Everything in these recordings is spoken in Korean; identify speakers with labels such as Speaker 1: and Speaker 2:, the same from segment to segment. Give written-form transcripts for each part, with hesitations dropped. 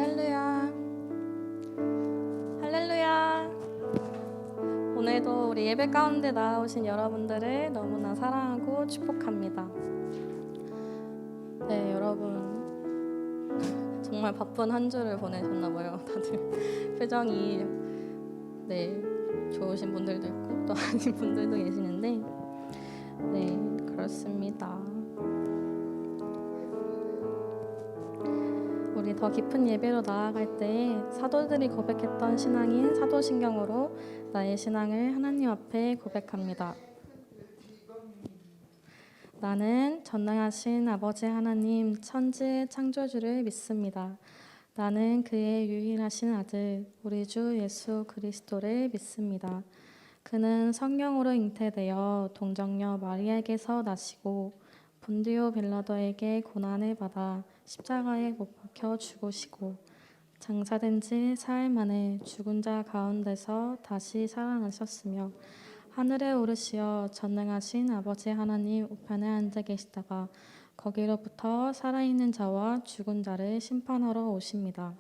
Speaker 1: 할렐루야. 할렐루야. 오늘도 우리 예배 가운데 나오신 여러분들을 너무나 사랑하고 축복합니다. 네, 여러분 정말 바쁜 한 주를 보내셨나봐요. 다들 표정이 좋으신 분들도 있고 또 아닌 분들도 계시는데 그렇습니다. 우리 더 깊은 예배로 나아갈 때 사도들이 고백했던 신앙인 사도신경으로 나의 신앙을 하나님 앞에 고백합니다. 나는 전능하신 아버지 하나님 천지의 창조주를 믿습니다. 나는 그의 유일하신 아들 우리 주 예수 그리스도를 믿습니다. 그는 성령으로 잉태되어 동정녀 마리아에게서 나시고 본디오 빌라도에게 고난을 받아 십자가에 못 박혀 죽으시고 장사된 지 사흘 만에 죽은 자 가운데서 다시 살아나셨으며 하늘에 오르시어 전능하신 아버지 하나님 우편에 앉아 계시다가 거기로부터 살아있는 자와 죽은 자를 심판하러 오십니다.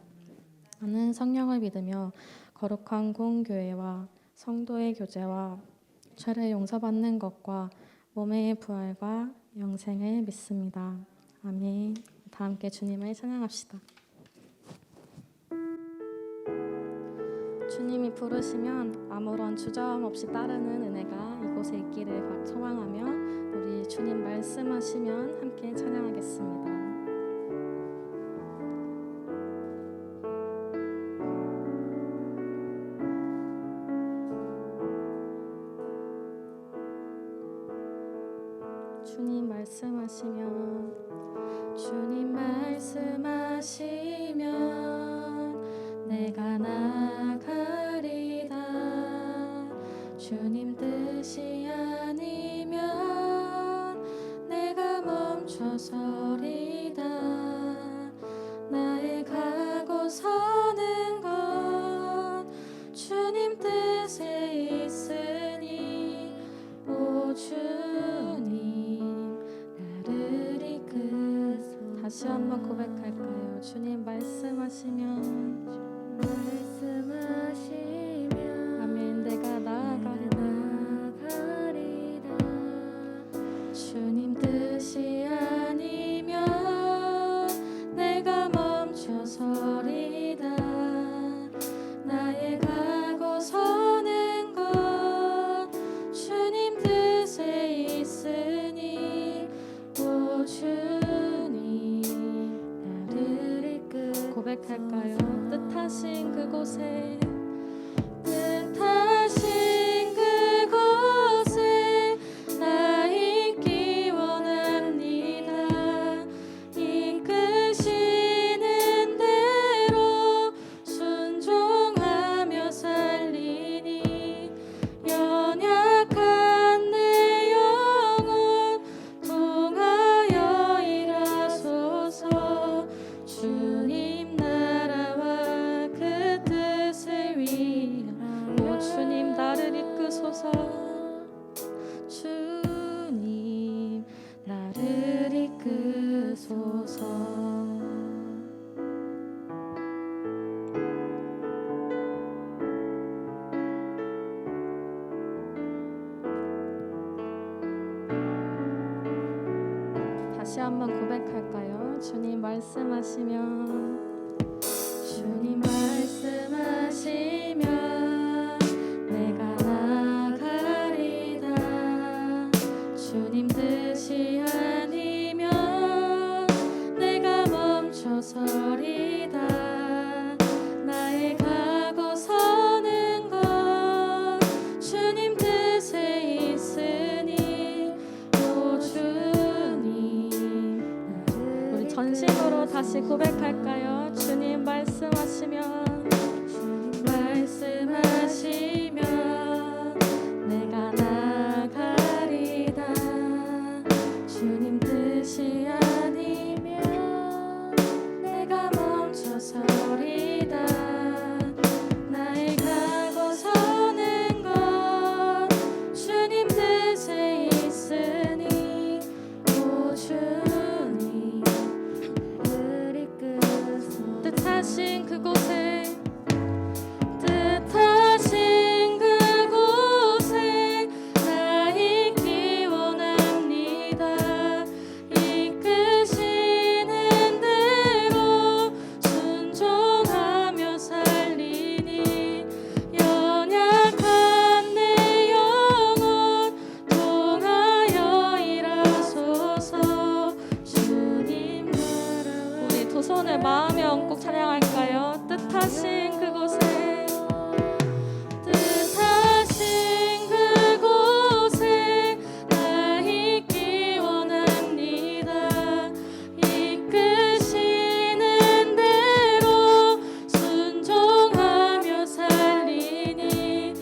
Speaker 1: 나는 성령을 믿으며 거룩한 공교회와 성도의 교제와 죄를 용서받는 것과 몸의 부활과 영생을 믿습니다. 아멘. 다 함께 주님을 찬양합시다. 주님이 부르시면 아무런 주저함 없이 따르는 은혜가 이곳에 있기를 소망하며 우리 주님 말씀하시면 함께 찬양하겠습니다. 주님 말씀하시면 내가 나가리다. 주님 뜻이 아니면 내가 멈춰서리다. 나의 가고 서는 것 주님 뜻에 있으니 오 주님 나를 이끄소. 다시 한번 고백할까요? 주님 말씀하시면 아멘. 내가 나아가리다. 주님 뜻이 아니면 내가 멈춰서리다. 나의 가고 서는 것 주님 뜻에 있으니 오 주님 나를 이끌. 고백할까요? 뜻하신 그곳에 나 있기 원합니다. 이끄시는 대로 순종하며 살리니 연약한 내 영혼 통하여 일하소서. 주님 나라와 그 뜻을 위하여 주님 나를 이끄소서. 주님 나를 이끄소서. 다시 한번 고백할까요? 주님 말씀하시면 내가 나가리다. 주님 뜻이 아니면 내가 멈춰서리다. 나의 가고 서는 것 주님 뜻에 있으니 오 주님. 우리 전심으로 다시 고백할까요? 주님 말씀하시면 내가 나가리다. 주님 뜻이 아니면 내가 멈춰서리다. 나의 가고 서는 것 주님 뜻에 있으니 오 주님 뜻하신 뜻하신 그곳에 뜻하신 그곳에 나 있기 원합니다. 이끄시는 대로 순종하며 살리니 연약한 내 영혼 통하여 일하소서. 주님 나라. 우리 두 손을 마음에 얹고 찬양할까요? 뜻하신 그곳에 뜻하신 그곳에 나 있기 원합니다. 이끄시는 대로 순종하며 살리니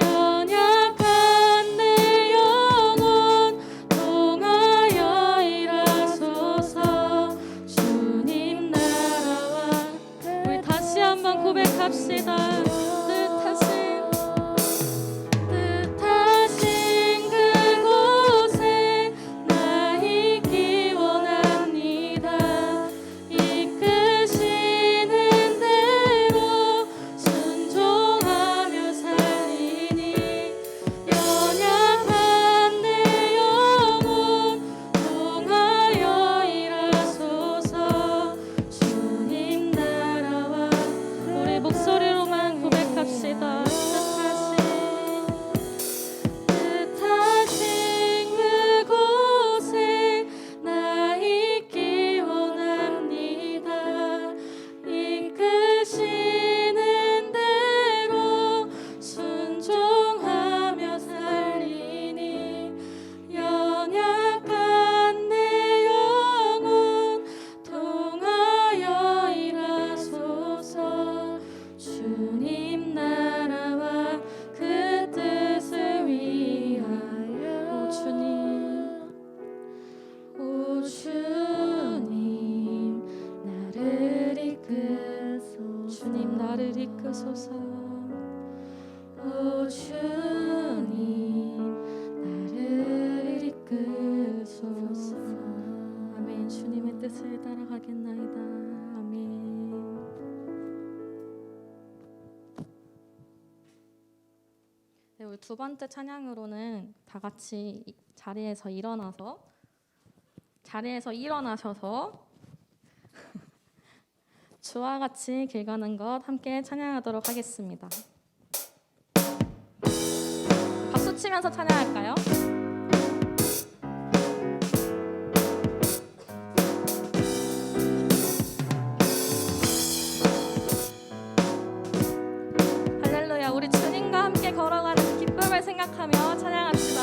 Speaker 1: 연약한 내 영혼 통하여 일하소서. 주님 나라와. 우리 다시 한번 고백합시다. 뜻하신 그곳에 나 있기 원합니다. 이끄시는 대로 순종하며 살리니 연약한 내 영혼 통하여 일하소서. 주님 나라와. 우리 목소리로만 고백합시다. 뜻하신 그곳에 나 있기 원합니다. 이끄시는 대로 순종하며 살리니 연약한 내 영혼 통하여 일하소서. 주님 나라와 그 뜻을 위하여. 오 주님 나를 이끄소서. 주님 나를 이끄소서. 오 주님 나를 이끄소서. 아멘. 주님의 뜻을 따라가겠나이다. 아멘. 네, 우리 두 번째 찬양으로는 다 같이 자리에서 일어나셔서 주와 같이 길 가는 것 함께 찬양하도록 하겠습니다. 박수 치면서 찬양할까요? 할렐루야. 우리 주님과 함께 걸어가는 기쁨을 생각하며 찬양합시다.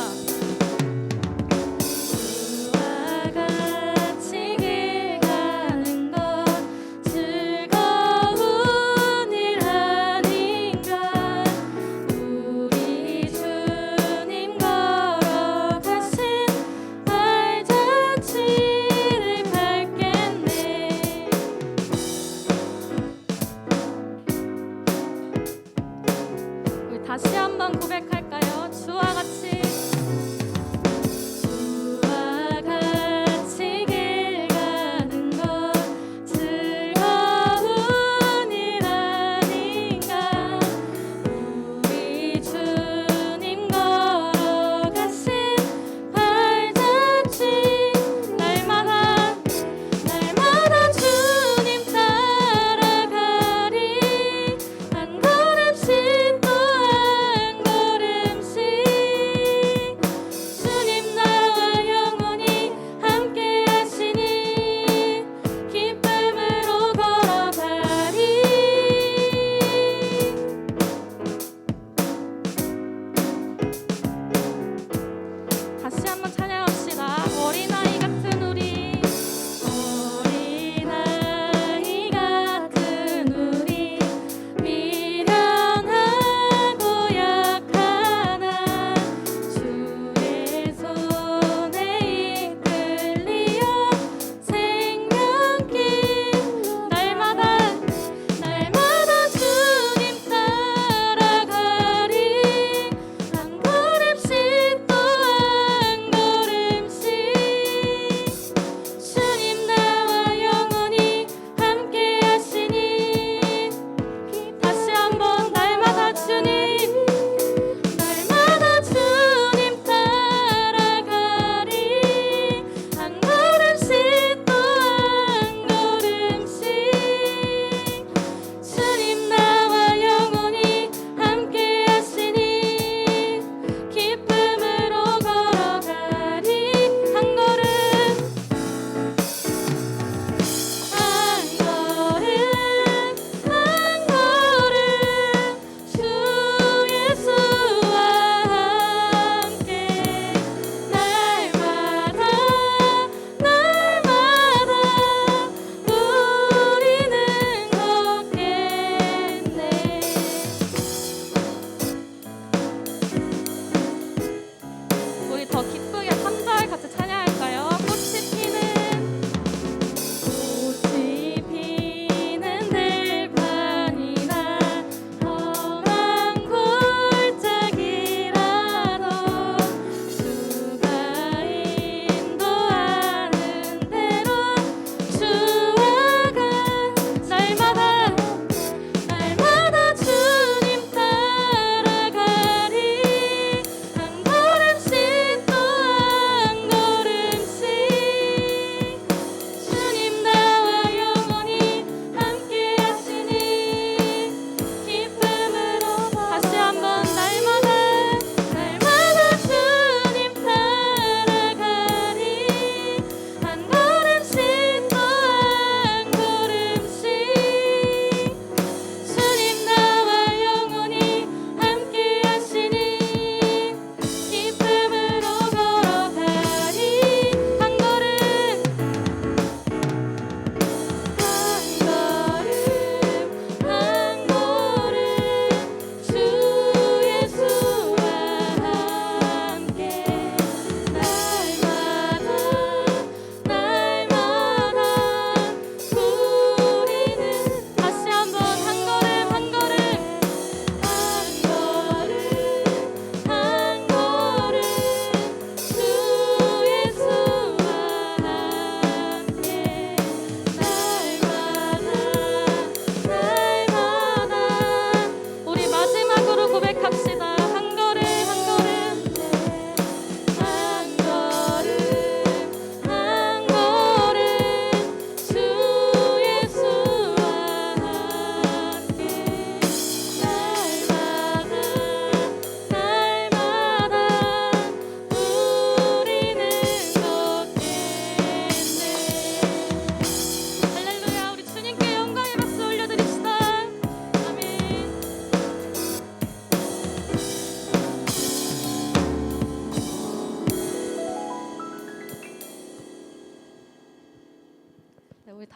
Speaker 1: 주와 같이 길 가는 것 즐거운 일 아닌가. 우리 주님 걸어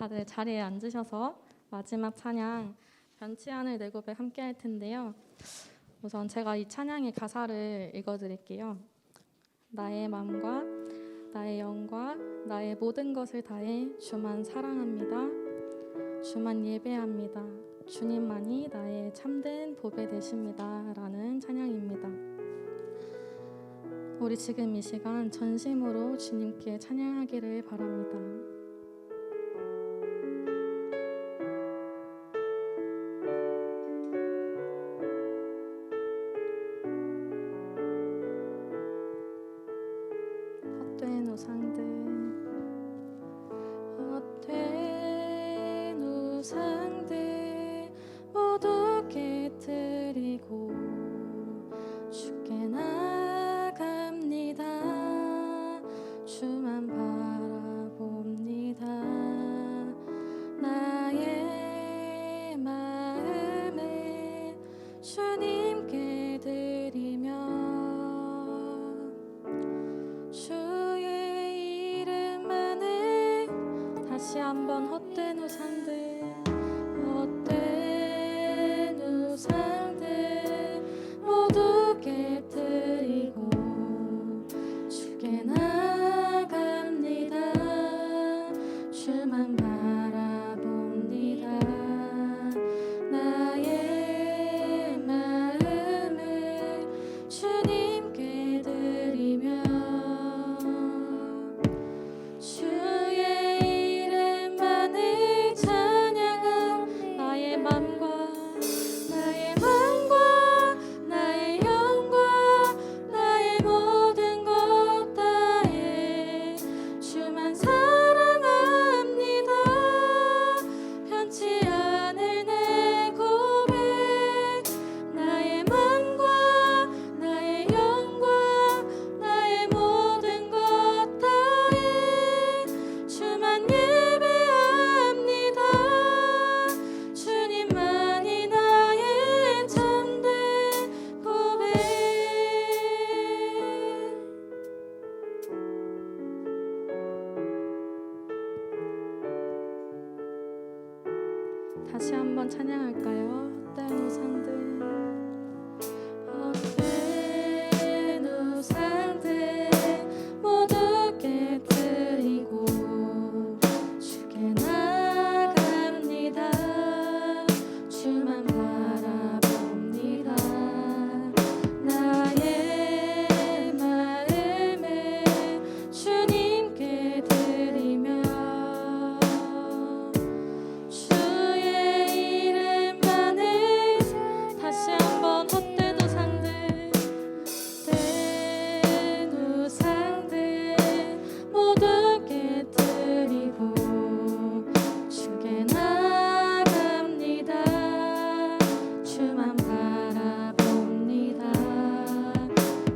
Speaker 1: 다들 자리에 앉으셔서 마지막 찬양 변치 않을 내 고백 함께 할 텐데요. 우선 제가 이 찬양의 가사를 읽어드릴게요. 나의 마음과 나의 영과 나의 모든 것을 다해 주만 사랑합니다. 주만 예배합니다. 주님만이 나의 참된 보배 되십니다. 라는 찬양입니다. 우리 지금 이 시간 전심으로 주님께 찬양하기를 바랍니다. 헛된 우상들 모두 깨뜨리고 주께 나갑니다. 주만 바라봅니다. 나의 마음을 주님께 드리며 주의 이름만을 다시 한번 헛된 우상들 모두 깨뜨리고 주께 나갑니다. 주만 바라봅니다. 나의 마음을 주님께 드리며 주의 이름만을 찬양한 나의 맘과 나의 영과 나의 모든 것 다해 주만 사랑합니다. 편치 않을 내 고백 나의 맘과 나의 영과 나의 모든 것 다해 주만 예배합니다. 주님만이 나의 참된 고백. 다시 한번 찬양할까요? 헛된 우상들 모두 깨뜨리고 주께 나갑니다. 주만 바라봅니다. 나의 마음을 주님께 드리며 주의 이름만을 다시 한번 헛된 우상들 모두 깨뜨리고 주께 나갑니다. 주만 바라봅니다.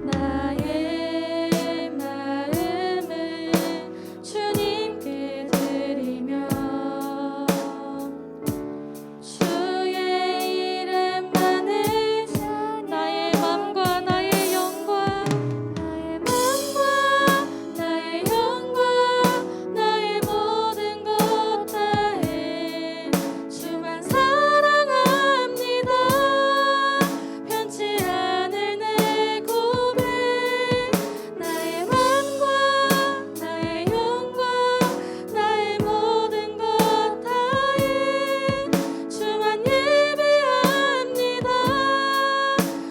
Speaker 1: 나의 마음을 주님께 드리며 주의 이름만을 나의 맘과 나의 영과 나의 모든 것 다해 주만 사랑합니다. 편치 않을 내 고백 나의 맘과 나의 영과 나의 모든 것 다해 주만 예배합니다.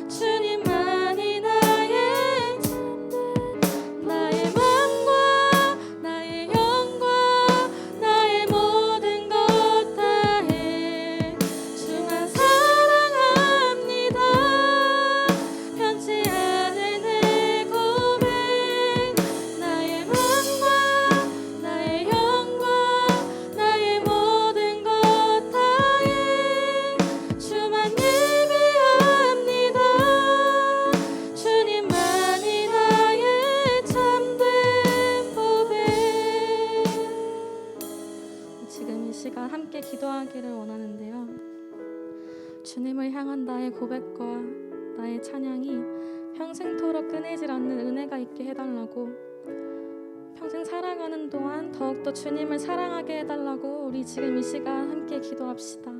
Speaker 1: 주님만이 나의 참된 나의 맘과 나의 영과 나의 모든 것 다해 주만 사랑합니다. 편치 않을 내 고백 나의 맘과 나의 영과 나의 모든 것 다해 주만 예배합니다. 주님만이 나의 참된 보배. 지금 이 시간 함께 기도하기를 원하는데요. 주님을 향한 나의 고백과 나의 찬양이 평생토록 끊이질 않는 은혜가 있게 해달라고 평생 살아가는 동안 더욱더 주님을 사랑하게 해달라고 우리 지금 이 시간 함께 기도합시다.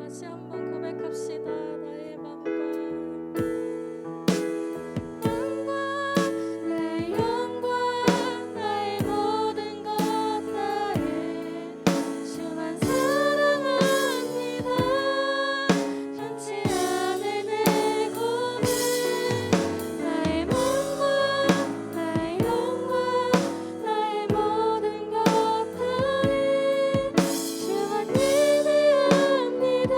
Speaker 1: 다시 한번 고백합시다. 나의 맘과 나의 영광 나의 모든 것 나의 주만 사랑합니다. 변치 않을 내 고백 나의 맘과 나의 영광 나의 모든 것 나의 주만 예배합니다.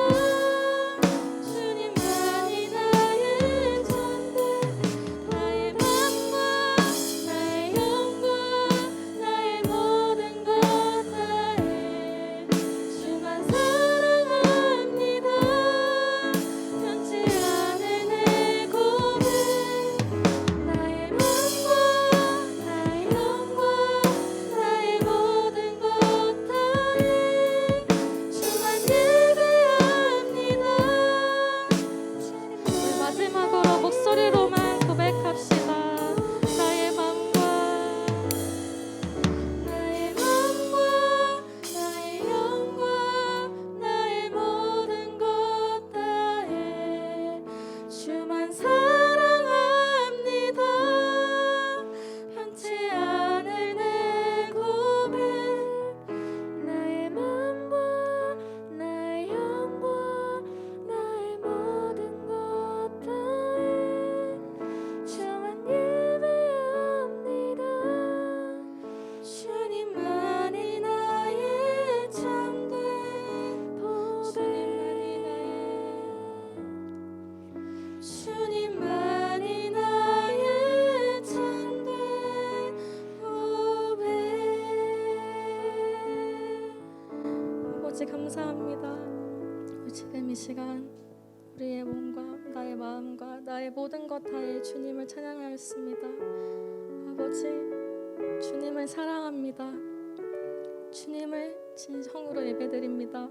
Speaker 1: 주님만이 나의 전대 나의 맘과 나의 영광 나의 모든 것 나의 주만 사랑합니다. 변치 않을 내 고백 나의 맘과 나의 영광 나의 모든 것 나의 주만 예배합니다. 우리 마지막으로 목소리로만 고백합시다. 나의 맘과 나의 맘과 나의 영광 나의 모든 것 나의 주만 사랑합니다. 변치 않을 내 고백 나의 맘과 나의 영광 나의 모든 것 나의 주만 예배합니다. 주님만이 나의 참된 보배 주님만이 나의 참된 보배 아버지 감사합니다. 지금 이 시간 우리의 몸과 나의 마음과 나의 모든 것 다해 주님을 찬양하였습니다. 아버지 주님을 사랑합니다. 주님을 진정으로 예배드립니다.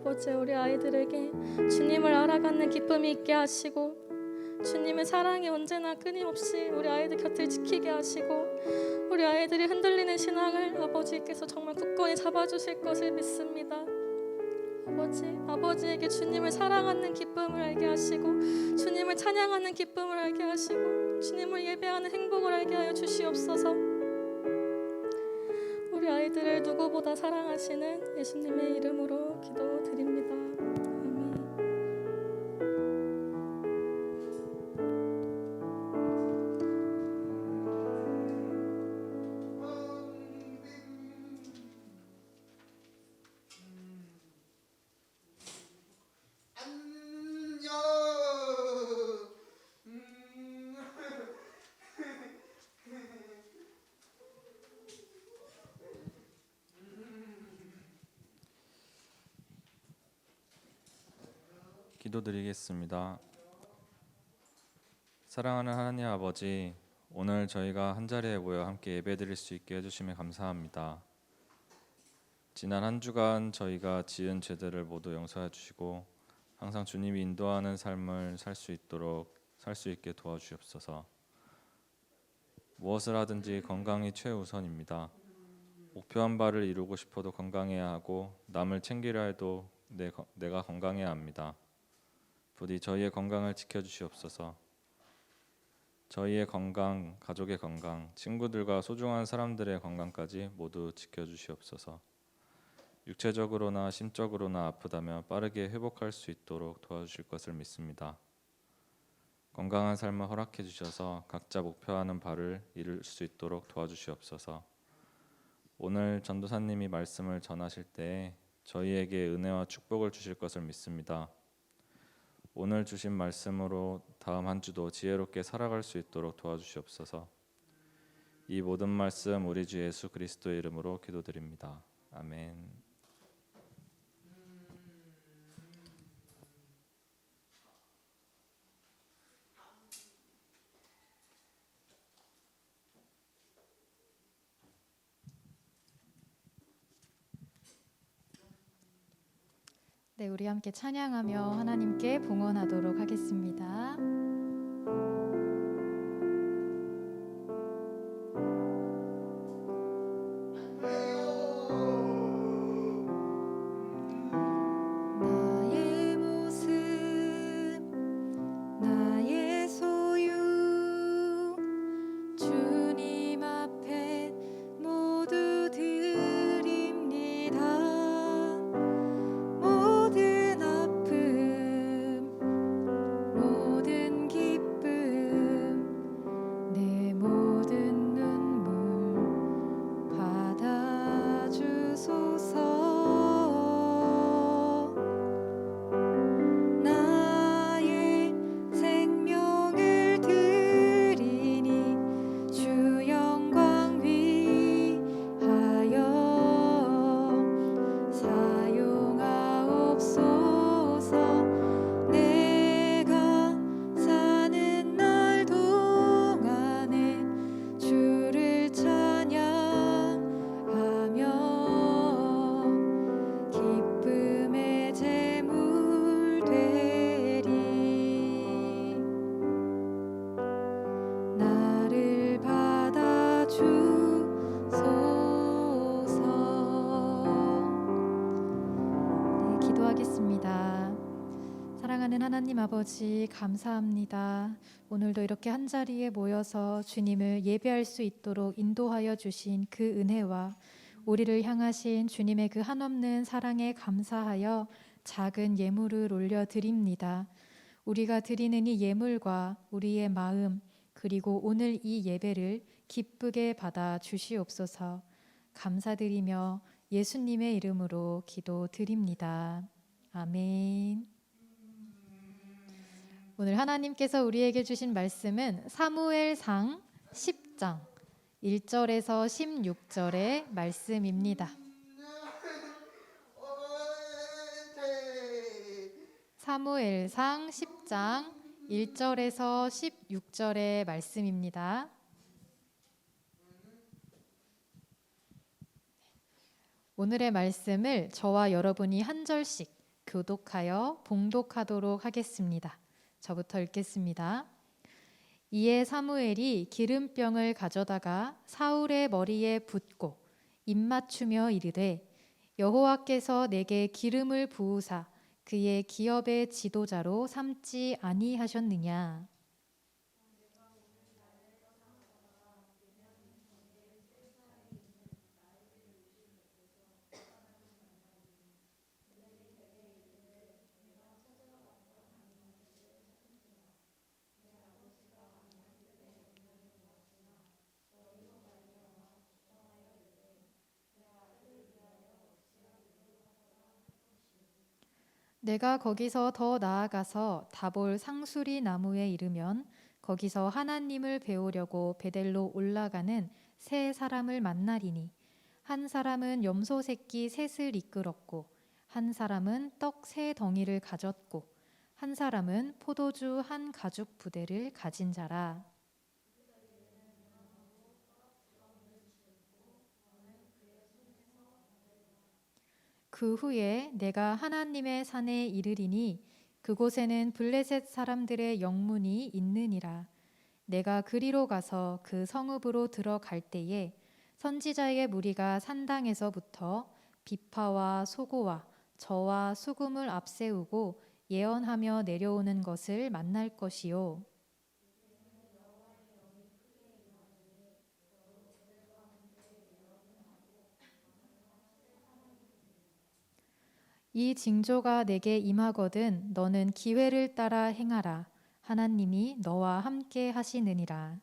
Speaker 1: 아버지 우리 아이들에게 주님을 알아가는 기쁨이 있게 하시고 주님의 사랑이 언제나 끊임없이 우리 아이들 곁을 지키게 하시고 우리 아이들이 흔들리는 신앙을 아버지께서 정말 굳건히 잡아주실 것을 믿습니다. 아버지에게 주님을 사랑하는 기쁨을 알게 하시고 주님을 찬양하는 기쁨을 알게 하시고 주님을 예배하는 행복을 알게 하여 주시옵소서. 우리 아이들을 누구보다 사랑하시는 예수님의 이름으로 기도드립니다. 아멘.
Speaker 2: 기도드리겠습니다. 사랑하는 하나님 아버지, 오늘 저희가 한자리에 모여 함께 예배드릴 수 있게 해주심에 감사합니다. 지난 한 주간 저희가 지은 죄들을 모두 용서해 주시고 항상 주님이 인도하는 삶을 살 수 있게 도와주옵소서. 무엇을 하든지 건강이 최우선입니다. 목표한 바를 이루고 싶어도 건강해야 하고 남을 챙기려 해도 내가 건강해야 합니다. 부디 저희의 건강을 지켜주시옵소서. 저희의 건강, 가족의 건강, 친구들과 소중한 사람들의 건강까지 모두 지켜주시옵소서. 육체적으로나 심적으로나 아프다면 빠르게 회복할 수 있도록 도와주실 것을 믿습니다. 건강한 삶을 허락해 주셔서 각자 목표하는 바를 이룰 수 있도록 도와주시옵소서. 오늘 전도사님이 말씀을 전하실 때 저희에게 은혜와 축복을 주실 것을 믿습니다. 오늘 주신 말씀으로 다음 한 주도 지혜롭게 살아갈 수 있도록 도와주시옵소서. 이 모든 말씀 우리 주 예수 그리스도의 이름으로 기도드립니다. 아멘.
Speaker 3: 네, 우리 함께 찬양하며 하나님께 봉헌하도록 하겠습니다. 나의 모습, 나의 소유, 주님 앞에 모두 드립니다. 모든 아픔, 모든 기쁨, 내 모든 눈물 받아주소서. 나의 생명을 드리니 주 영광 위하여 사용하옵소서. 내가 사는 날 동안에 주를 찬양하며 기쁨의 제물 되리. 나를 받아주소서. 네, 기도하겠습니다. 사랑하는 하나님 아버지, 감사합니다. 오늘도 이렇게 한자리에 모여서 주님을 예배할 수 있도록 인도하여 주신 그 은혜와 우리를 향하신 주님의 그 한없는 사랑에 감사하여 작은 예물을 올려드립니다. 우리가 드리는 이 예물과 우리의 마음, 그리고 오늘 이 예배를 기쁘게 받아 주시옵소서. 감사드리며 예수님의 이름으로 기도드립니다. 아멘. 오늘 하나님께서 우리에게 주신 말씀은 사무엘상 10장 1절에서 16절의 말씀입니다. 사무엘상 10장 1절에서 16절의 말씀입니다. 오늘의 말씀을 저와 여러분이 한 절씩 교독하여 봉독하도록 하겠습니다. 저부터 읽겠습니다. 이에 사무엘이 기름병을 가져다가 사울의 머리에 붓고 입맞추며 이르되 여호와께서 내게 기름을 부으사 그의 기업의 지도자로 삼지 아니하셨느냐. 내가 거기서 더 나아가서 다볼 상수리 나무에 이르면 거기서 하나님을 배우려고 베델로 올라가는 세 사람을 만나리니 한 사람은 염소 새끼 셋을 이끌었고 한 사람은 떡 세 덩이를 가졌고 한 사람은 포도주 한 가죽 부대를 가진 자라. 그 후에 내가 하나님의 산에 이르리니 그곳에는 블레셋 사람들의 영문이 있느니라. 내가 그리로 가서 그 성읍으로 들어갈 때에 선지자의 무리가 산당에서부터 비파와 소고와 저와 수금을 앞세우고 예언하며 내려오는 것을 만날 것이요. 이 징조가 내게 임하거든 너는 기회를 따라 행하라. 하나님이 너와 함께 하시느니라.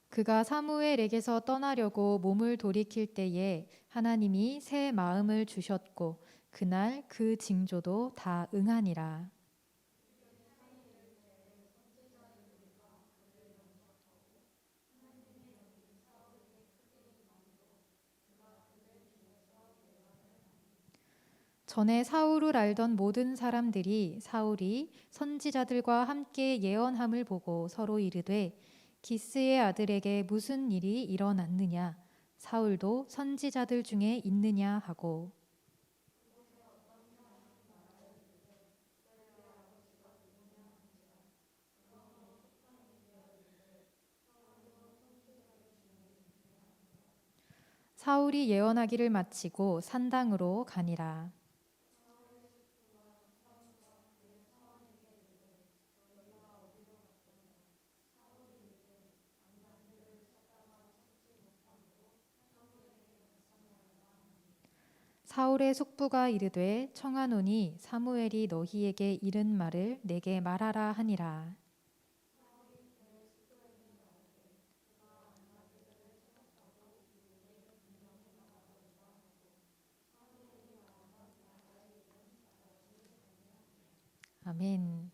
Speaker 3: 그가 사무엘에게서 떠나려고 몸을 돌이킬 때에 하나님이 새 마음을 주셨고 그날 그 징조도 다 응하니라. 전에 사울을 알던 모든 사람들이 사울이 선지자들과 함께 예언함을 보고 서로 이르되 기스의 아들에게 무슨 일이 일어났느냐 사울도 선지자들 중에 있느냐 하고 사울이 예언하기를 마치고 산당으로 가니라. 사울의 숙부가 이르되 청하노니 사무엘이 너희에게 이른 말을 내게 말하라 하니라. 아멘.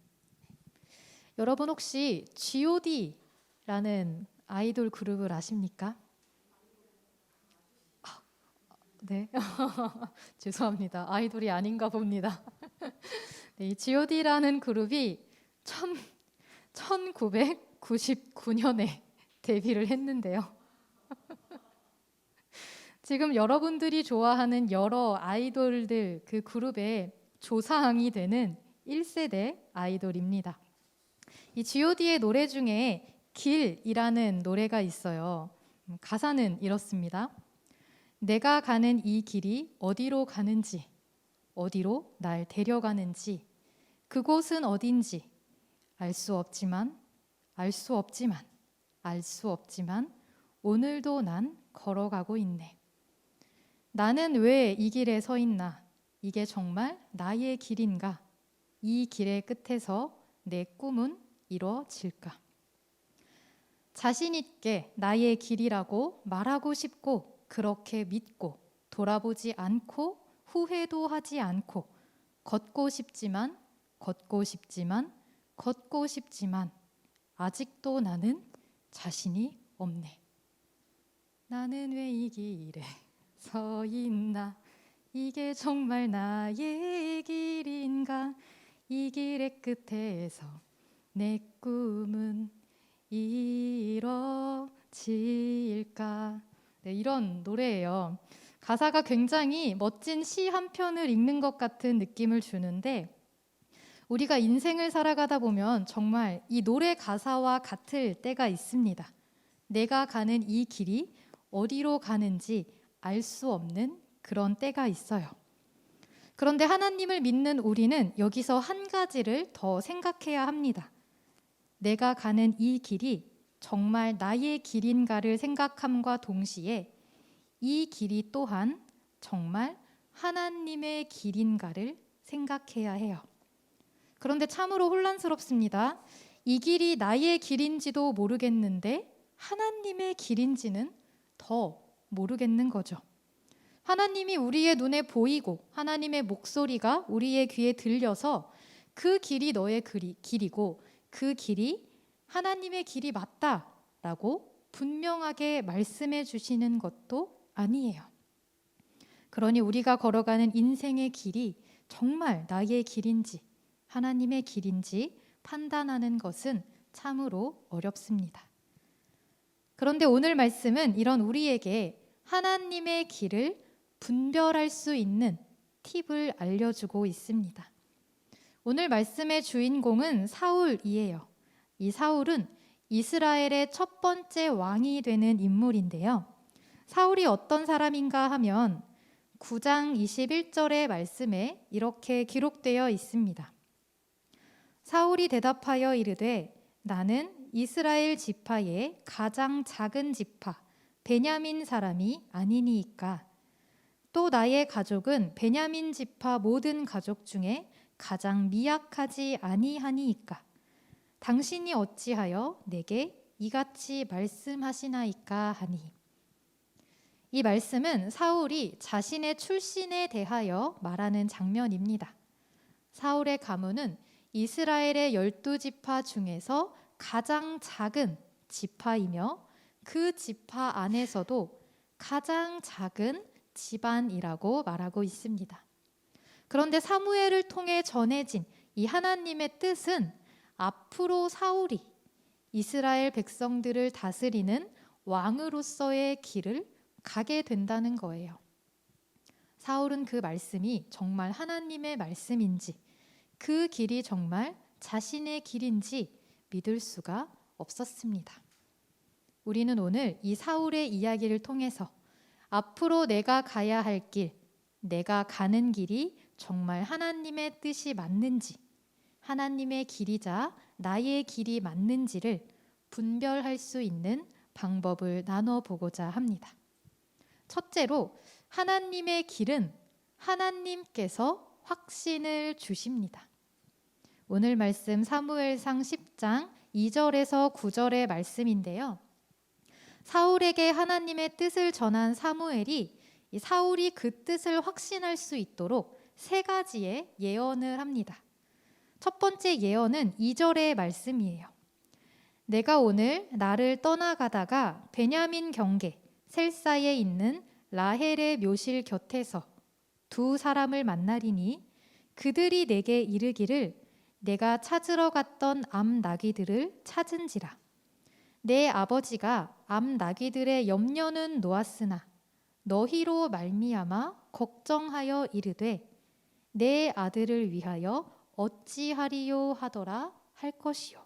Speaker 3: 여러분 혹시 G.O.D라는 아이돌 그룹을 아십니까? 네. 죄송합니다. 아이돌이 아닌가 봅니다. 네, 이 G.O.D라는 그룹이 1999년에 데뷔를 했는데요. 지금 여러분들이 좋아하는 여러 아이돌들 그 그룹의 조상이 되는 1세대 아이돌입니다. 이 G.O.D의 노래 중에 길이라는 노래가 있어요. 가사는 이렇습니다. 내가 가는 이 길이 어디로 가는지, 어디로 날 데려가는지, 그곳은 어딘지 알 수 없지만, 알 수 없지만, 알 수 없지만 오늘도 난 걸어가고 있네. 나는 왜 이 길에 서 있나? 이게 정말 나의 길인가? 이 길의 끝에서 내 꿈은 이루어질까? 자신 있게 나의 길이라고 말하고 싶고 그렇게 믿고 돌아보지 않고 후회도 하지 않고 걷고 싶지만 걷고 싶지만 걷고 싶지만 아직도 나는 자신이 없네. 나는 왜 이 길에 서 있나? 이게 정말 나의 길인가? 이 길의 끝에서 내 꿈은 이뤄질까? 네, 이런 노래예요. 가사가 굉장히 멋진 시 한 편을 읽는 것 같은 느낌을 주는데 우리가 인생을 살아가다 보면 정말 이 노래 가사와 같을 때가 있습니다. 내가 가는 이 길이 어디로 가는지 알 수 없는 그런 때가 있어요. 그런데 하나님을 믿는 우리는 여기서 한 가지를 더 생각해야 합니다. 내가 가는 이 길이 정말 나의 길인가를 생각함과 동시에 이 길이 또한 정말 하나님의 길인가를 생각해야 해요. 그런데 참으로 혼란스럽습니다. 이 길이 나의 길인지도 모르겠는데 하나님의 길인지는 더 모르겠는 거죠. 하나님이 우리의 눈에 보이고 하나님의 목소리가 우리의 귀에 들려서 그 길이 너의 길이고 그 길이 하나님의 길이 맞다라고 분명하게 말씀해 주시는 것도 아니에요. 그러니 우리가 걸어가는 인생의 길이 정말 나의 길인지 하나님의 길인지 판단하는 것은 참으로 어렵습니다. 그런데 오늘 말씀은 이런 우리에게 하나님의 길을 분별할 수 있는 팁을 알려주고 있습니다. 오늘 말씀의 주인공은 사울이에요. 이 사울은 이스라엘의 첫 번째 왕이 되는 인물인데요. 사울이 어떤 사람인가 하면 9장 21절의 말씀에 이렇게 기록되어 있습니다. 사울이 대답하여 이르되 나는 이스라엘 지파의 가장 작은 지파 베냐민 사람이 아니니이까. 또 나의 가족은 베냐민 지파 모든 가족 중에 가장 미약하지 아니하니이까. 당신이 어찌하여 내게 이같이 말씀하시나이까 하니. 이 말씀은 사울이 자신의 출신에 대하여 말하는 장면입니다. 사울의 가문은 이스라엘의 12지파 중에서 가장 작은 지파이며 그 지파 안에서도 가장 작은 집안이라고 말하고 있습니다. 그런데 사무엘을 통해 전해진 이 하나님의 뜻은 앞으로 사울이 이스라엘 백성들을 다스리는 왕으로서의 길을 가게 된다는 거예요. 사울은 그 말씀이 정말 하나님의 말씀인지, 그 길이 정말 자신의 길인지 믿을 수가 없었습니다. 우리는 오늘 이 사울의 이야기를 통해서 앞으로 내가 가야 할 길, 내가 가는 길이 정말 하나님의 뜻이 맞는지, 하나님의 길이자 나의 길이 맞는지를 분별할 수 있는 방법을 나눠보고자 합니다. 첫째로, 하나님의 길은 하나님께서 확신을 주십니다. 오늘 말씀 사무엘상 10장 2절에서 9절의 말씀인데요. 사울에게 하나님의 뜻을 전한 사무엘이 이 사울이 그 뜻을 확신할 수 있도록 세 가지의 예언을 합니다. 첫 번째 예언은 2절의 말씀이에요. 내가 오늘 나를 떠나가다가 베냐민 경계 셀사에 있는 라헬의 묘실 곁에서 두 사람을 만나리니 그들이 내게 이르기를 내가 찾으러 갔던 암 나귀들을 찾은지라. 내 아버지가 암 나귀들의 염려는 놓았으나 너희로 말미암아 걱정하여 이르되 내 아들을 위하여 어찌하리요 하더라 할 것이요.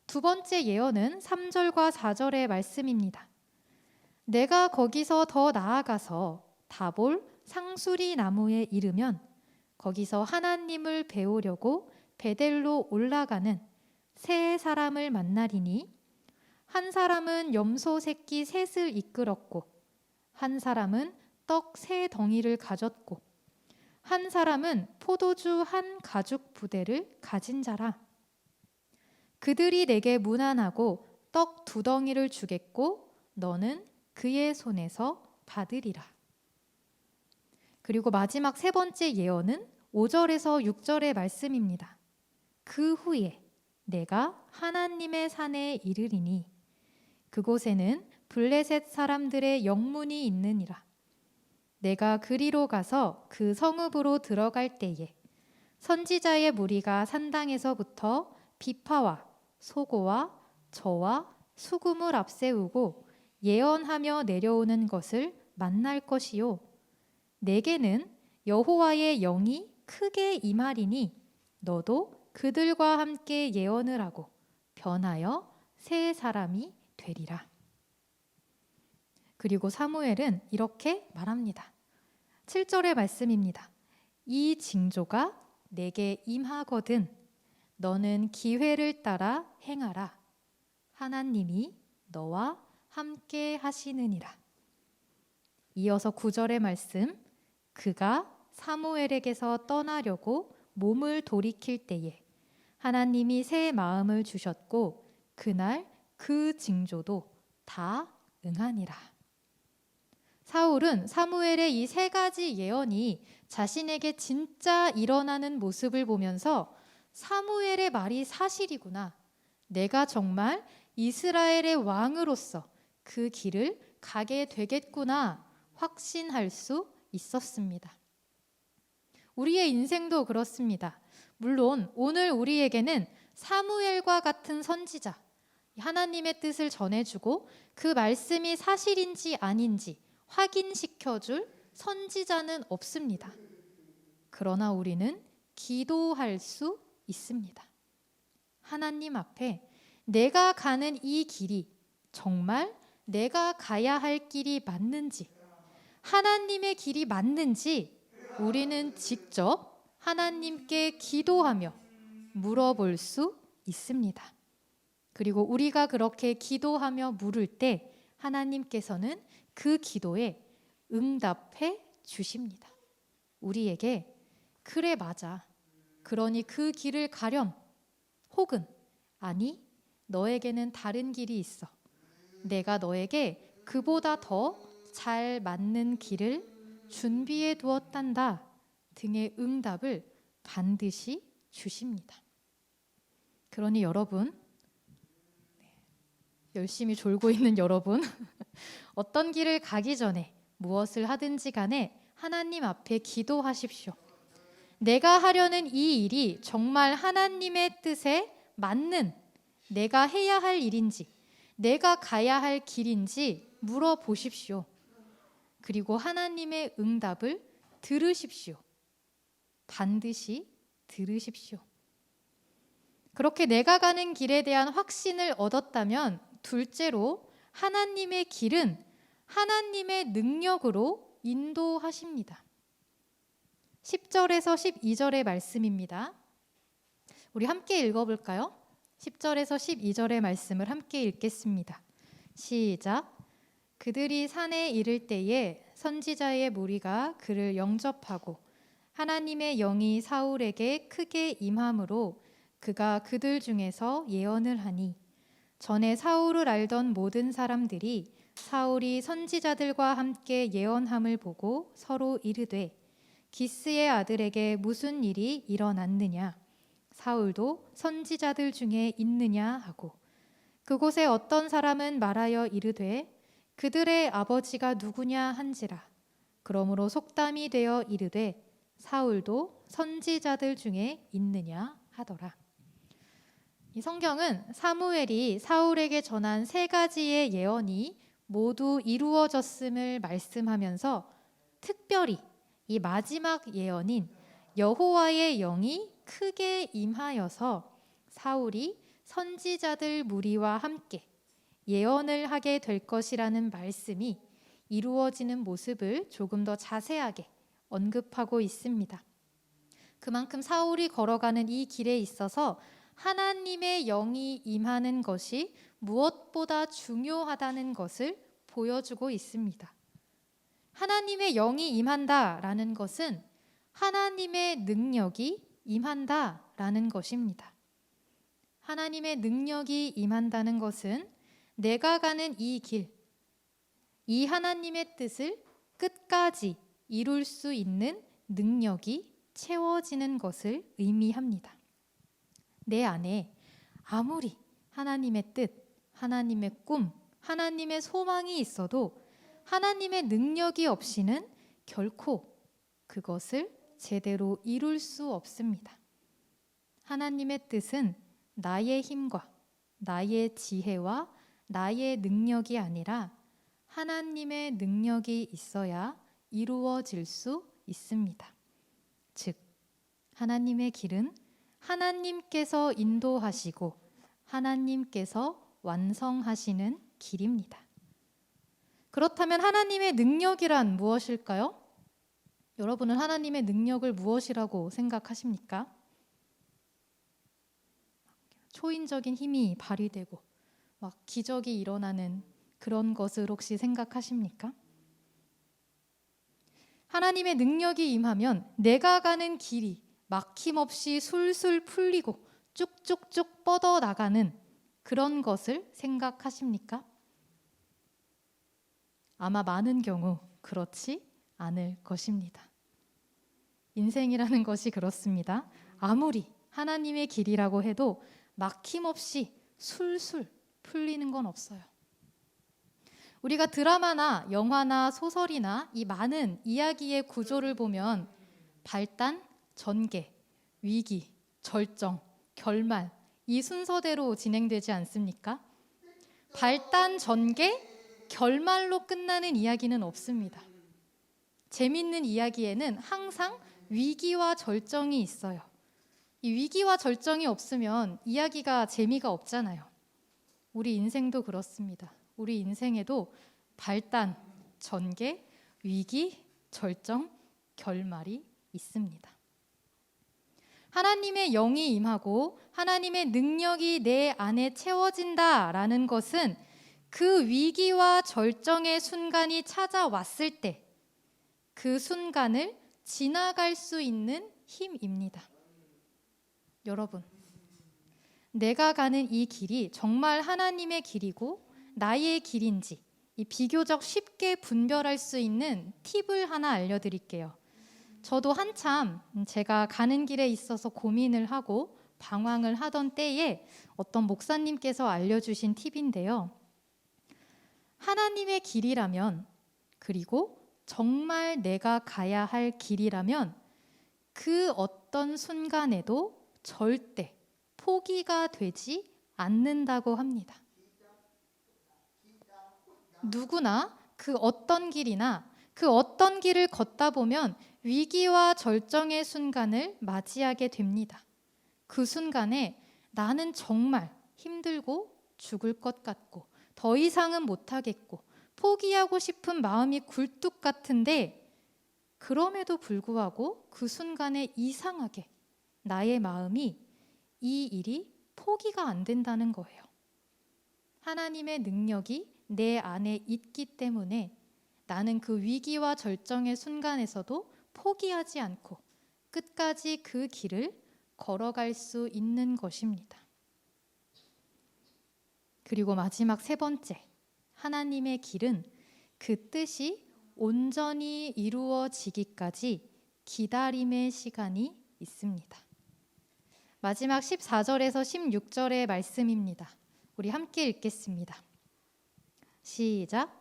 Speaker 3: 두 번째 예언은 3절과 4절의 말씀입니다. 내가 거기서 더 나아가서 다볼 상수리 나무에 이르면 거기서 하나님을 배우려고 베델로 올라가는 세 사람을 만나리니 한 사람은 염소 새끼 셋을 이끌었고 한 사람은 떡 세 덩이를 가졌고 한 사람은 포도주 한 가죽 부대를 가진 자라. 그들이 내게 문안하고 떡 2덩이를 주겠고 너는 그의 손에서 받으리라. 그리고 마지막 세 번째 예언은 5절에서 6절의 말씀입니다. 그 후에 내가 하나님의 산에 이르리니 그곳에는 블레셋 사람들의 영문이 있느니라. 내가 그리로 가서 그 성읍으로 들어갈 때에 선지자의 무리가 산당에서부터 비파와 소고와 저와 수금을 앞세우고 예언하며 내려오는 것을 만날 것이요. 내게는 여호와의 영이 크게 임하리니 너도 그들과 함께 예언을 하고 변하여 새 사람이 되리라. 그리고 사무엘은 이렇게 말합니다. 7절의 말씀입니다. 이 징조가 내게 임하거든 너는 기회를 따라 행하라. 하나님이 너와 함께 하시느니라. 이어서 9절의 말씀. 그가 사무엘에게서 떠나려고 몸을 돌이킬 때에 하나님이 새 마음을 주셨고 그날 그 징조도 다 응하니라. 사울은 사무엘의 이 세 가지 예언이 자신에게 진짜 일어나는 모습을 보면서 사무엘의 말이 사실이구나. 내가 정말 이스라엘의 왕으로서 그 길을 가게 되겠구나 확신할 수 있었습니다. 우리의 인생도 그렇습니다. 물론 오늘 우리에게는 사무엘과 같은 선지자, 하나님의 뜻을 전해주고 그 말씀이 사실인지 아닌지 확인시켜줄 선지자는 없습니다. 그러나 우리는 기도할 수 있습니다. 하나님 앞에 내가 가는 이 길이 정말 내가 가야 할 길이 맞는지, 하나님의 길이 맞는지 우리는 직접 하나님께 기도하며 물어볼 수 있습니다. 그리고 우리가 그렇게 기도하며 물을 때 하나님께서는 그 기도에 응답해 주십니다. 우리에게 그래 맞아. 그러니 그 길을 가렴. 혹은 아니 너에게는 다른 길이 있어. 내가 너에게 그보다 더 잘 맞는 길을 준비해 두었단다 등의 응답을 반드시 주십니다. 그러니 여러분, 열심히 졸고 있는 여러분, 어떤 길을 가기 전에 무엇을 하든지 간에 하나님 앞에 기도하십시오. 내가 하려는 이 일이 정말 하나님의 뜻에 맞는 내가 해야 할 일인지, 내가 가야 할 길인지 물어보십시오. 그리고 하나님의 응답을 들으십시오. 반드시 들으십시오. 그렇게 내가 가는 길에 대한 확신을 얻었다면 둘째로 하나님의 길은 하나님의 능력으로 인도하십니다. 10절에서 12절의 말씀입니다. 우리 함께 읽어볼까요? 10절에서 12절의 말씀을 함께 읽겠습니다. 시작. 그들이 산에 이를 때에 선지자의 무리가 그를 영접하고 하나님의 영이 사울에게 크게 임함으로 그가 그들 중에서 예언을 하니 전에 사울을 알던 모든 사람들이 사울이 선지자들과 함께 예언함을 보고 서로 이르되 기스의 아들에게 무슨 일이 일어났느냐 사울도 선지자들 중에 있느냐 하고 그곳에 어떤 사람은 말하여 이르되 그들의 아버지가 누구냐 한지라 그러므로 속담이 되어 이르되 사울도 선지자들 중에 있느냐 하더라. 이 성경은 사무엘이 사울에게 전한 3가지의 예언이 모두 이루어졌음을 말씀하면서 특별히 이 마지막 예언인 여호와의 영이 크게 임하여서 사울이 선지자들 무리와 함께 예언을 하게 될 것이라는 말씀이 이루어지는 모습을 조금 더 자세하게 언급하고 있습니다. 그만큼 사울이 걸어가는 이 길에 있어서 하나님의 영이 임하는 것이 무엇보다 중요하다는 것을 보여주고 있습니다. 하나님의 영이 임한다라는 것은 하나님의 능력이 임한다라는 것입니다. 하나님의 능력이 임한다는 것은 내가 가는 이 길, 이 하나님의 뜻을 끝까지 이룰 수 있는 능력이 채워지는 것을 의미합니다. 내 안에 아무리 하나님의 뜻, 하나님의 꿈, 하나님의 소망이 있어도 하나님의 능력이 없이는 결코 그것을 제대로 이룰 수 없습니다. 하나님의 뜻은 나의 힘과 나의 지혜와 나의 능력이 아니라 하나님의 능력이 있어야 이루어질 수 있습니다. 즉, 하나님의 길은 하나님께서 인도하시고 하나님께서 완성하시는 길입니다. 그렇다면 하나님의 능력이란 무엇일까요? 여러분은 하나님의 능력을 무엇이라고 생각하십니까? 초인적인 힘이 발휘되고 막 기적이 일어나는 그런 것을 혹시 생각하십니까? 하나님의 능력이 임하면 내가 가는 길이 막힘없이 술술 풀리고 쭉쭉쭉 뻗어나가는 그런 것을 생각하십니까? 아마 많은 경우 그렇지 않을 것입니다. 인생이라는 것이 그렇습니다. 아무리 하나님의 길이라고 해도 막힘없이 술술 풀리는 건 없어요. 우리가 드라마나 영화나 소설이나 이 많은 이야기의 구조를 보면 발단, 전개, 위기, 절정, 결말 이 순서대로 진행되지 않습니까? 발단, 전개, 결말로 끝나는 이야기는 없습니다. 재밌는 이야기에는 항상 위기와 절정이 있어요. 이 위기와 절정이 없으면 이야기가 재미가 없잖아요. 우리 인생도 그렇습니다. 우리 인생에도 발단, 전개, 위기, 절정, 결말이 있습니다. 하나님의 영이 임하고 하나님의 능력이 내 안에 채워진다라는 것은 그 위기와 절정의 순간이 찾아왔을 때 그 순간을 지나갈 수 있는 힘입니다. 여러분, 내가 가는 이 길이 정말 하나님의 길이고 나의 길인지 이 비교적 쉽게 분별할 수 있는 팁을 하나 알려드릴게요. 저도 한참 제가 가는 길에 있어서 고민을 하고 방황을 하던 때에 어떤 목사님께서 알려주신 팁인데요. 하나님의 길이라면, 그리고 정말 내가 가야 할 길이라면 그 어떤 순간에도 절대 포기가 되지 않는다고 합니다. 누구나 그 어떤 길이나 그 어떤 길을 걷다 보면 위기와 절정의 순간을 맞이하게 됩니다. 그 순간에 나는 정말 힘들고 죽을 것 같고 더 이상은 못하겠고 포기하고 싶은 마음이 굴뚝 같은데, 그럼에도 불구하고 그 순간에 이상하게 나의 마음이 이 일이 포기가 안 된다는 거예요. 하나님의 능력이 내 안에 있기 때문에 나는 그 위기와 절정의 순간에서도 포기하지 않고 끝까지 그 길을 걸어갈 수 있는 것입니다. 그리고 마지막 세 번째, 하나님의 길은 그 뜻이 온전히 이루어지기까지 기다림의 시간이 있습니다. 마지막 14절에서 16절의 말씀입니다. 우리 함께 읽겠습니다. 시작.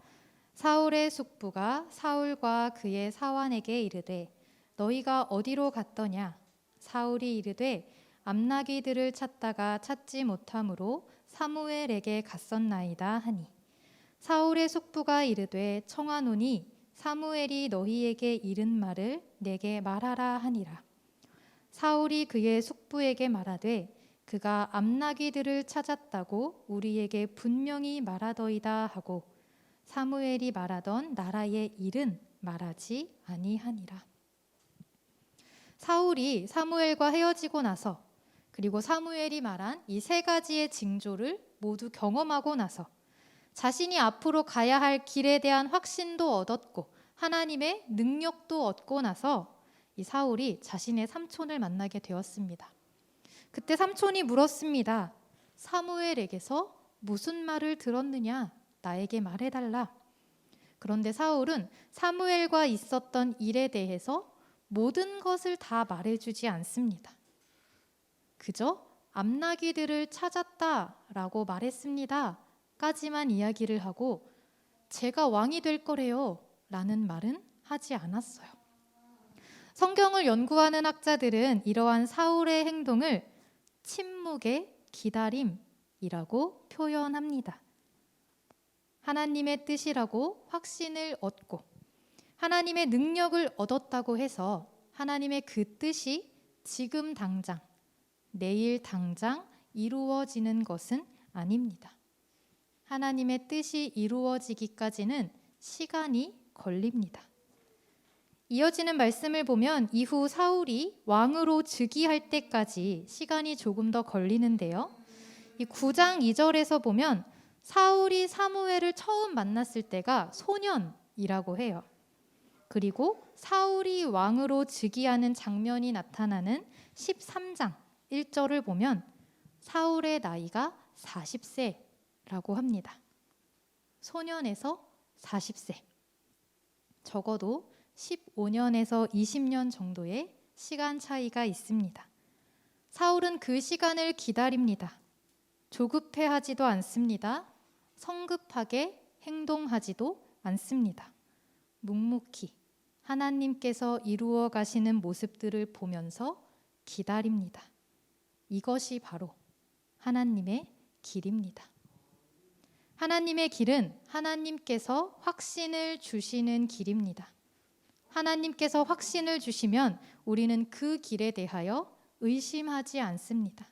Speaker 3: 사울의 숙부가 사울과 그의 사환에게 이르되 너희가 어디로 갔더냐? 사울이 이르되 암나귀들을 찾다가 찾지 못함으로 사무엘에게 갔었나이다 하니, 사울의 숙부가 이르되 청하노니 사무엘이 너희에게 이른 말을 내게 말하라 하니라. 사울이 그의 숙부에게 말하되 그가 암나귀들을 찾았다고 우리에게 분명히 말하더이다 하고 사무엘이 말하던 나라의 일은 말하지 아니하니라. 사울이 사무엘과 헤어지고 나서, 그리고 사무엘이 말한 이 세 가지의 징조를 모두 경험하고 나서 자신이 앞으로 가야 할 길에 대한 확신도 얻었고 하나님의 능력도 얻고 나서 이 사울이 자신의 삼촌을 만나게 되었습니다. 그때 삼촌이 물었습니다. 사무엘에게서 무슨 말을 들었느냐? 나에게 말해달라. 그런데 사울은 사무엘과 있었던 일에 대해서 모든 것을 다 말해주지 않습니다. 그저 암나귀들을 찾았다라고 말했습니다 까지만 이야기를 하고 제가 왕이 될 거래요 라는 말은 하지 않았어요. 성경을 연구하는 학자들은 이러한 사울의 행동을 침묵의 기다림이라고 표현합니다. 하나님의 뜻이라고 확신을 얻고 하나님의 능력을 얻었다고 해서 하나님의 그 뜻이 지금 당장, 내일 당장 이루어지는 것은 아닙니다. 하나님의 뜻이 이루어지기까지는 시간이 걸립니다. 이어지는 말씀을 보면 이후 사울이 왕으로 즉위할 때까지 시간이 조금 더 걸리는데요. 이 9장 2절에서 보면 사울이 사무엘을 처음 만났을 때가 소년이라고 해요. 그리고 사울이 왕으로 즉위하는 장면이 나타나는 13장 1절을 보면 사울의 나이가 40세라고 합니다. 소년에서 40세. 적어도 15년에서 20년 정도의 시간 차이가 있습니다. 사울은 그 시간을 기다립니다. 조급해하지도 않습니다. 성급하게 행동하지도 않습니다. 묵묵히 하나님께서 이루어 가시는 모습들을 보면서 기다립니다. 이것이 바로 하나님의 길입니다. 하나님의 길은 하나님께서 확신을 주시는 길입니다. 하나님께서 확신을 주시면 우리는 그 길에 대하여 의심하지 않습니다.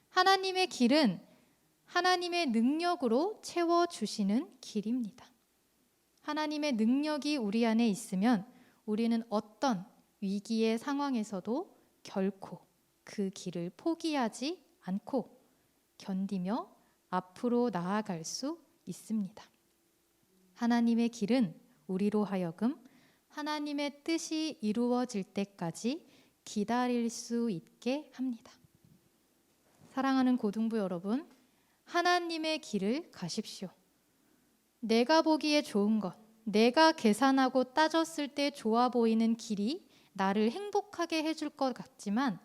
Speaker 3: 하나님의 길은 하나님의 능력으로 채워주시는 길입니다. 하나님의 능력이 우리 안에 있으면 우리는 어떤 위기의 상황에서도 결코 그 길을 포기하지 않고 견디며 앞으로 나아갈 수 있습니다. 하나님의 길은 우리로 하여금 하나님의 뜻이 이루어질 때까지 기다릴 수 있게 합니다. 사랑하는 고등부 여러분, 하나님의 길을 가십시오. 내가 보기에 좋은 것, 내가 계산하고 따졌을 때 좋아 보이는 길이 나를 행복하게 해줄 것 같지만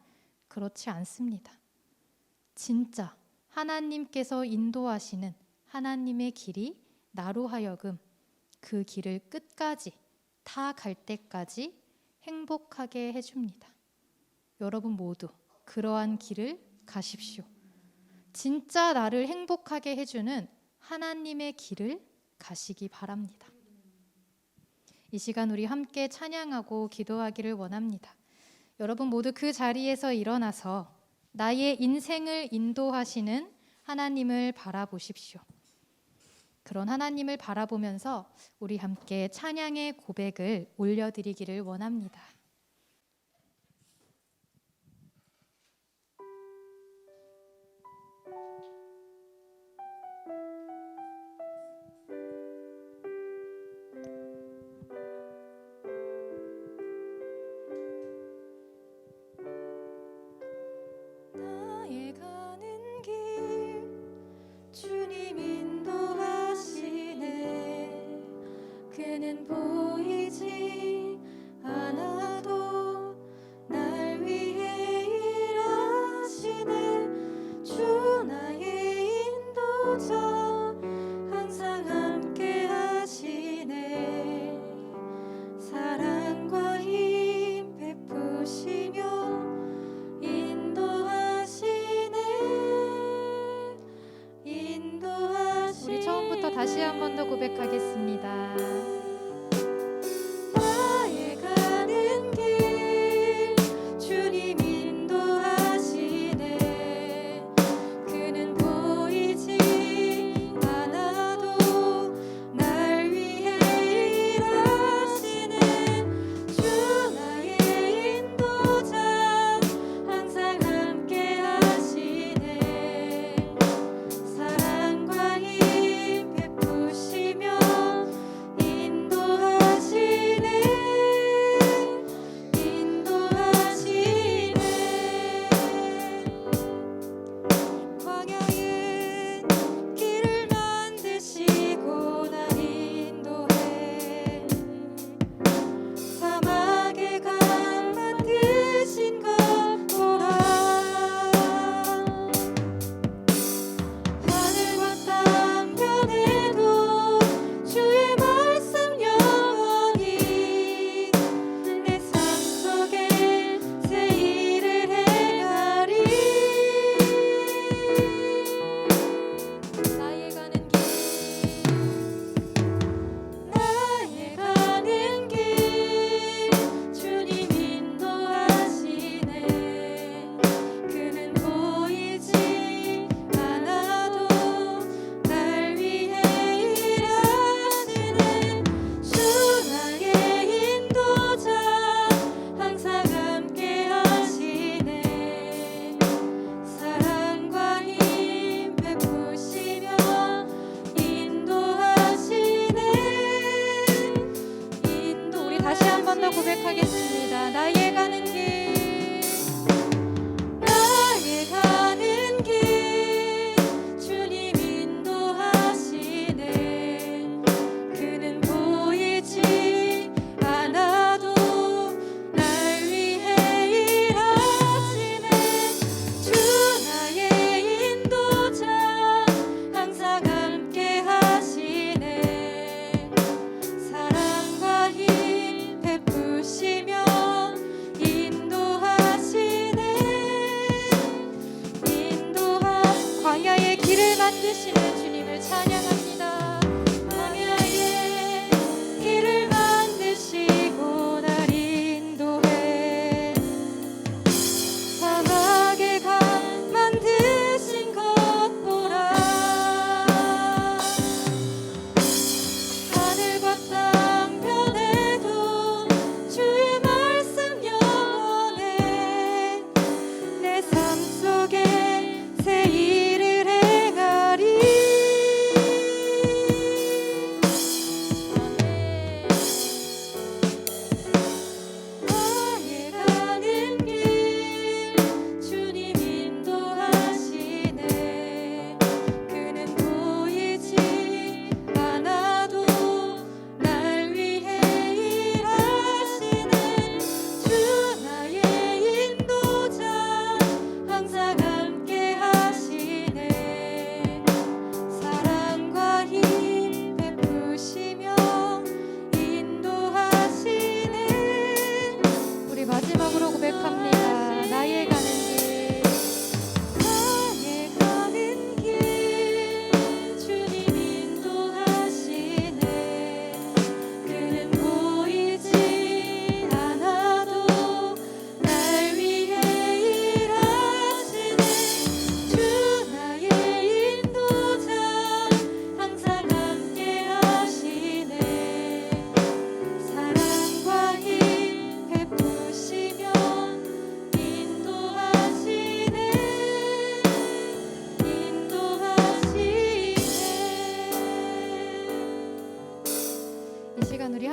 Speaker 3: 그렇지 않습니다. 진짜 하나님께서 인도하시는 하나님의 길이 나로 하여금 그 길을 끝까지 다 갈 때까지 행복하게 해줍니다. 여러분 모두 그러한 길을 가십시오. 진짜 나를 행복하게 해주는 하나님의 길을 가시기 바랍니다. 이 시간 우리 함께 찬양하고 기도하기를 원합니다. 여러분 모두 그 자리에서 일어나서 나의 인생을 인도하시는 하나님을 바라보십시오. 그런 하나님을 바라보면서 우리 함께 찬양의 고백을 올려드리기를 원합니다.
Speaker 4: 나의 가는 길 주님 인도하시네. 그는 보이지 않아도 날 위해 일하시네. 주 나의 인도자 항상 함께 하시네. 사랑과 힘 베푸시며
Speaker 3: 우리 처음부터 다시 한 번 더 고백하겠습니다.
Speaker 4: 나의 가는 길 주님 인도하시네. 그는 보이지 않아도 날 위해 일하시네. 주 나의 인도자 항상 함께 하시네. 사랑과 힘 베푸시며 고백하겠습니다. 나의 가는 길, 나의 가는 길 주님 인도하시네. 그는 보이지 않아도 날 위해 일하시네. 주 나의 인도자 항상 함께 하시네. 사랑과 힘 베푸시며 광야의 길을 만드시는 주님을 찬양합니다. 광야의 길을 만드시고 날 인도해. 사막의 강 만드신 것 보라. 하늘과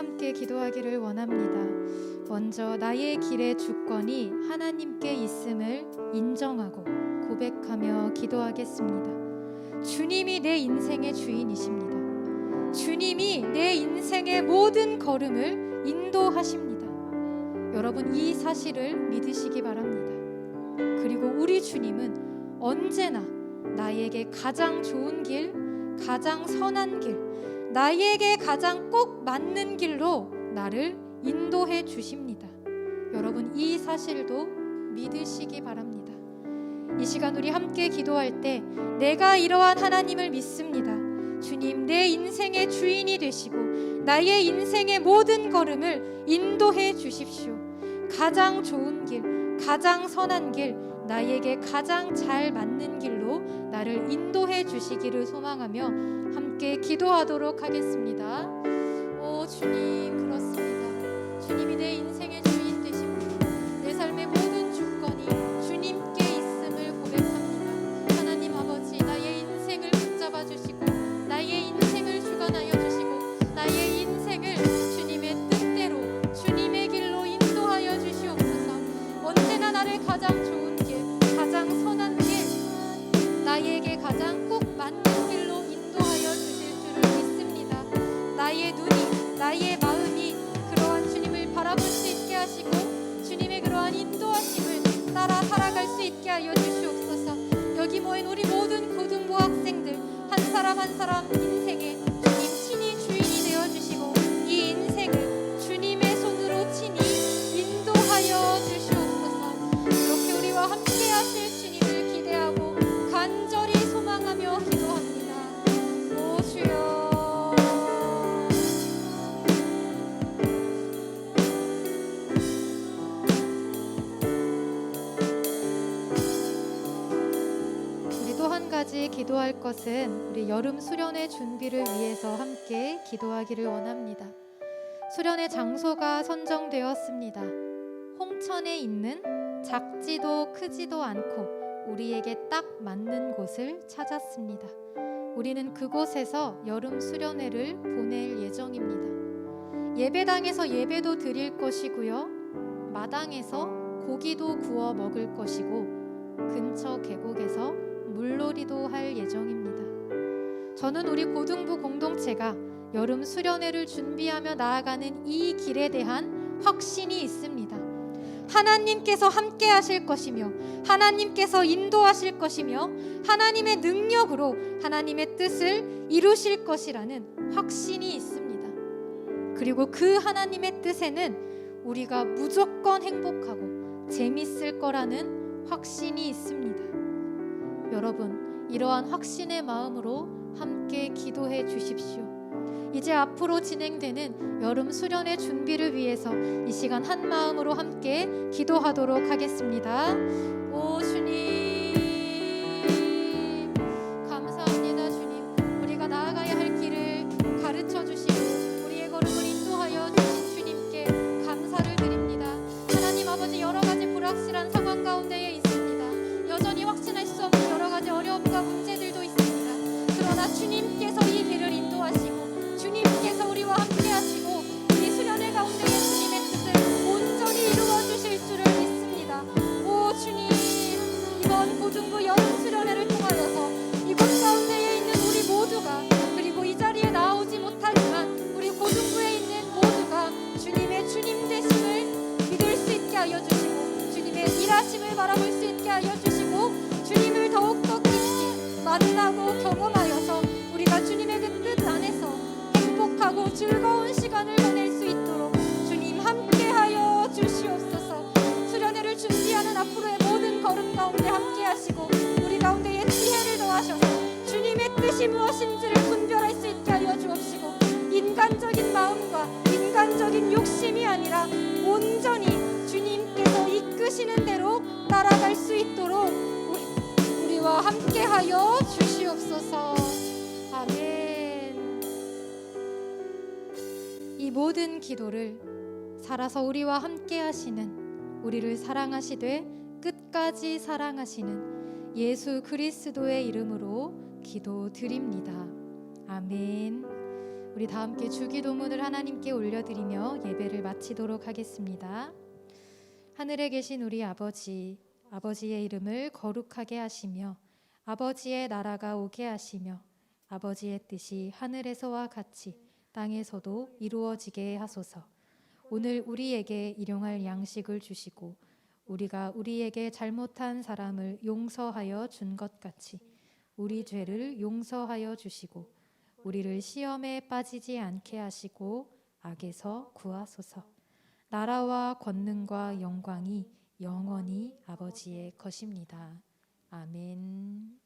Speaker 3: 함께 기도하기를 원합니다. 먼저 나의 길의 주권이 하나님께 있음을 인정하고 고백하며 기도하겠습니다. 주님이 내 인생의 주인이십니다. 주님이 내 인생의 모든 걸음을 인도하십니다. 여러분, 이 사실을 믿으시기 바랍니다. 그리고 우리 주님은 언제나 나에게 가장 좋은 길, 가장 선한 길, 나에게 가장 꼭 맞는 길로 나를 인도해 주십니다. 여러분, 이 사실도 믿으시기 바랍니다. 이 시간 우리 함께 기도할 때 내가 이러한 하나님을 믿습니다. 주님, 내 인생의 주인이 되시고 나의 인생의 모든 걸음을 인도해 주십시오. 가장 좋은 길, 가장 선한 길, 나에게 가장 잘 맞는 길로 나를 인도해 주시기를 소망하며 함께 기도하도록 하겠습니다. 오 주님, 그렇습니다. 주님이 내 인생의 주인 되시고 내 삶의 모든 주권이 주님께 있음을 고백합니다. 하나님 아버지, 나의 인생을 붙잡아 주시고 나의 인생을 주관하여 주시고 나의 인생을 주님의 뜻대로 주님의 길로 인도하여 주시옵소서. 언제나 나를 가장 좋은 길, 가장 선한 길, 나에게 가장 꼭 맞는 길로 인도하여 주실 줄을 믿습니다. 나의 눈이, 나의 마음이 그러한 주님을 바라볼 수 있게 하시고 주님의 그러한 인도하심을 따라 살아갈 수 있게 하여 주시옵소서. 여기 모인 우리 모든 고등부 학생들 한 사람 한 사람 인생에 주님 친히 주인이 되어주시고 이 인생을 주님의 손으로 친히 인도하여 주시옵소서. 이렇게 우리와 함께 하실 주님을 기대하고 간절히 소망하며 기도합니다. 오 주여, 우리 또 한 가지 기도할 것은 우리 여름 수련회 준비를 위해서 함께 기도하기를 원합니다. 수련회 장소가 선정되었습니다. 홍천에 있는 작지도 크지도 않고 우리에게 딱 맞는 곳을 찾았습니다. 우리는 그곳에서 여름 수련회를 보낼 예정입니다. 예배당에서 예배도 드릴 것이고요. 마당에서 고기도 구워 먹을 것이고 근처 계곡에서 물놀이도 할 예정입니다. 저는 우리 고등부 공동체가 여름 수련회를 준비하며 나아가는 이 길에 대한 확신이 있습니다. 하나님께서 함께 하실 것이며 하나님께서 인도하실 것이며 하나님의 능력으로 하나님의 뜻을 이루실 것이라는 확신이 있습니다. 그리고 그 하나님의 뜻에는 우리가 무조건 행복하고 재밌을 거라는 확신이 있습니다. 여러분, 이러한 확신의 마음으로 함께 기도해 주십시오. 이제 앞으로 진행되는 여름 수련회 준비를 위해서 이 시간 한 마음으로 함께 기도하도록 하겠습니다. 오 주님, 감사합니다. 주님, 우리가 나아가야 할 길을 가르쳐 주시고 우리의 걸음을 인도하여 주신 주님께 감사를 드립니다. 하나님 아버지, 여러 가지 불확실한 상황 가운데에 있습니다. 여전히 확신할 수 없는 여러 가지 어려움과 문제들도 있습니다. 그러나 주님께서 이 길을 인도하시고 주님께서 우리와 함께 하시고 이 수련회 가운데에 주님의 뜻을 온전히 이루어 주실 줄을 믿습니다. 오 주님, 이번 고등부 여름 수련회를 통하여서 이곳 가운데에 있는 우리 모두가, 그리고 이 자리에 나오지 못하지만 우리 고등부에 있는 모두가 주님의 주님 되심을 믿을 수 있게 하여 주시고 주님의 일하심을 바라볼 수 있게 하여 주시고 주님을 더욱더 깊이 만나고 경험하여서 우리가 주님의 그 뜻 안에서 행복하고 즐거운 시간을 보낼 수 있도록 주님 함께하여 주시옵소서. 수련회를 준비하는 앞으로의 모든 걸음 가운데 함께하시고 우리 가운데에 지혜를 더하셔서 주님의 뜻이 무엇인지를 분별할 수 있게 하여 주옵시고 인간적인 마음과 인간적인 욕심이 아니라 온전히 주님께서 이끄시는 대로 따라갈 수 있도록 우리와 함께하여 주시옵소서. 아멘. 이 모든 기도를 살아서 우리와 함께 하시는, 우리를 사랑하시되 끝까지 사랑하시는 예수 그리스도의 이름으로 기도드립니다. 아멘. 우리 다 함께 주기도문을 하나님께 올려드리며 예배를 마치도록 하겠습니다. 하늘에 계신 우리 아버지, 아버지의 이름을 거룩하게 하시며 아버지의 나라가 오게 하시며 아버지의 뜻이 하늘에서와 같이 땅에서도 이루어지게 하소서. 오늘 우리에게 일용할 양식을 주시고 우리가 우리에게 잘못한 사람을 용서하여 준 것 같이 우리 죄를 용서하여 주시고 우리를 시험에 빠지지 않게 하시고 악에서 구하소서. 나라와 권능과 영광이 영원히 아버지의 것입니다. 아멘.